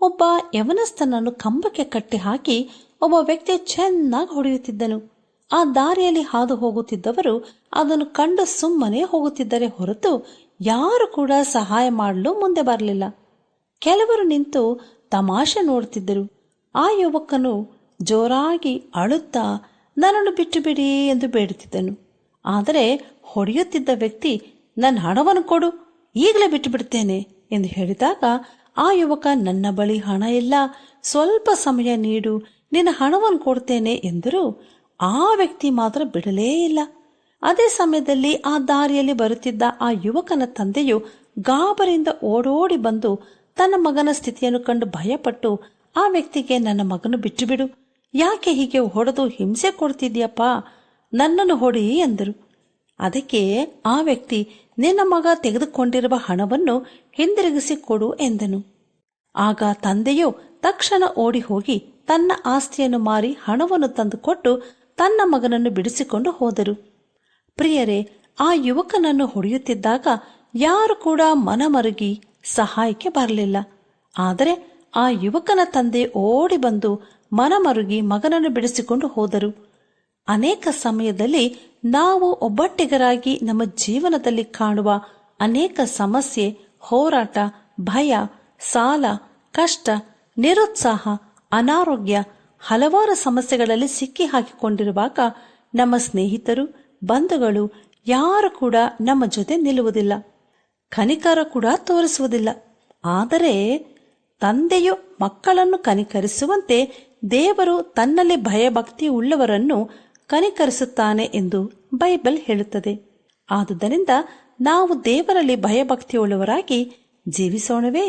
ಒಬ್ಬ ಯವನಸ್ಥನನ್ನು ಕಂಬಕ್ಕೆ ಕಟ್ಟಿ ಹಾಕಿ ಒಬ್ಬ ವ್ಯಕ್ತಿ ಚೆನ್ನಾಗಿ ಹೊಡೆಯುತ್ತಿದ್ದನು. ಆ ದಾರಿಯಲ್ಲಿ ಹಾದು ಹೋಗುತ್ತಿದ್ದವರು ಅದನ್ನು ಕಂಡು ಸುಮ್ಮನೆ ಹೋಗುತ್ತಿದ್ದರೆ ಹೊರತು ಯಾರು ಕೂಡ ಸಹಾಯ ಮಾಡಲು ಮುಂದೆ ಬರಲಿಲ್ಲ. ಕೆಲವರು ನಿಂತು ತಮಾಷೆ ನೋಡುತ್ತಿದ್ದರು. ಆ ಯುವಕನು ಜೋರಾಗಿ ಅಳುತ್ತಾ ನನ್ನನ್ನು ಬಿಟ್ಟು ಬಿಡಿ ಎಂದು ಬೇಡುತ್ತಿದ್ದನು. ಆದರೆ ಹೊಡೆಯುತ್ತಿದ್ದ ವ್ಯಕ್ತಿ, ನನ್ನ ಹಣವನ್ನು ಕೊಡು, ಈಗಲೇ ಬಿಟ್ಟು ಬಿಡ್ತೇನೆ ಎಂದು ಹೇಳಿದಾಗ ಆ ಯುವಕ, ನನ್ನ ಬಳಿ ಹಣ ಇಲ್ಲ, ಸ್ವಲ್ಪ ಸಮಯ ನೀಡು, ನಿನ್ನ ಹಣವನ್ನು ಕೊಡ್ತೇನೆ ಎಂದರೂ ಆ ವ್ಯಕ್ತಿ ಮಾತ್ರ ಬಿಡಲೇ ಇಲ್ಲ. ಅದೇ ಸಮಯದಲ್ಲಿ ಆ ದಾರಿಯಲ್ಲಿ ಬರುತ್ತಿದ್ದ ಆ ಯುವಕನ ತಂದೆಯು ಗಾಬರಿಯಿಂದ ಓಡೋಡಿ ಬಂದು ತನ್ನ ಮಗನ ಸ್ಥಿತಿಯನ್ನು ಕಂಡು ಭಯಪಟ್ಟು ಆ ವ್ಯಕ್ತಿಗೆ, ನನ್ನ ಮಗನು ಬಿಟ್ಟು ಬಿಡು, ಯಾಕೆ ಹೀಗೆ ಹೊಡೆದು ಹಿಂಸೆ ಕೊಡ್ತಿದ್ಯಪ್ಪ, ನನ್ನನ್ನು ಹೊಡಿ ಎಂದರು. ಅದಕ್ಕೆ ಆ ವ್ಯಕ್ತಿ, ನಿನ್ನ ಮಗ ತೆಗೆದುಕೊಂಡಿರುವ ಹಣವನ್ನು ಹಿಂದಿರುಗಿಸಿ ಕೊಡು ಎಂದನು. ಆಗ ತಂದೆಯು ತಕ್ಷಣ ಓಡಿ ಹೋಗಿ ತನ್ನ ಆಸ್ತಿಯನ್ನು ಮಾರಿ ಹಣವನ್ನು ತಂದುಕೊಟ್ಟು ತನ್ನ ಮಗನನ್ನು ಬಿಡಿಸಿಕೊಂಡು ಹೋದರು. ಪ್ರಿಯರೇ, ಆ ಯುವಕನನ್ನು ಹೊಡೆಯುತ್ತಿದ್ದಾಗ ಯಾರು ಕೂಡ ಮನಮರುಗಿ ಸಹಾಯಕ್ಕೆ ಬರಲಿಲ್ಲ. ಆದರೆ ಆ ಯುವಕನ ತಂದೆ ಓಡಿ ಬಂದು ಮನಮರುಗಿ ಮಗನನ್ನು ಬಿಡಿಸಿಕೊಂಡು ಹೋದರು. ಅನೇಕ ಸಮಯದಲ್ಲಿ ನಾವು ಒಬ್ಬಟ್ಟಿಗರಾಗಿ ನಮ್ಮ ಜೀವನದಲ್ಲಿ ಕಾಣುವ ಅನೇಕ ಸಮಸ್ಯೆ, ಹೋರಾಟ, ಭಯ, ಸಾಲ, ಕಷ್ಟ, ನಿರುತ್ಸಾಹ, ಅನಾರೋಗ್ಯ, ಹಲವಾರು ಸಮಸ್ಯೆಗಳಲ್ಲಿ ಸಿಕ್ಕಿ ಹಾಕಿಕೊಂಡಿರುವಾಗ ನಮ್ಮ ಸ್ನೇಹಿತರು, ಬಂಧುಗಳು ಯಾರು ಕೂಡ ನಮ್ಮ ಜೊತೆ ನಿಲ್ಲುವುದಿಲ್ಲ, ಕನಿಕರ ಕೂಡ ತೋರಿಸುವುದಿಲ್ಲ. ಆದರೆ ತಂದೆಯು ಮಕ್ಕಳನ್ನು ಕನಿಕರಿಸುವಂತೆ ದೇವರು ತನ್ನಲ್ಲಿ ಭಯಭಕ್ತಿ ಉಳ್ಳವರನ್ನು ಕನಿಕರಿಸುತ್ತಾನೆ ಎಂದು ಬೈಬಲ್ ಹೇಳುತ್ತದೆ. ಆದುದರಿಂದ ನಾವು ದೇವರಲ್ಲಿ ಭಯಭಕ್ತಿಯುಳ್ಳವರಾಗಿ ಜೀವಿಸೋಣವೇ.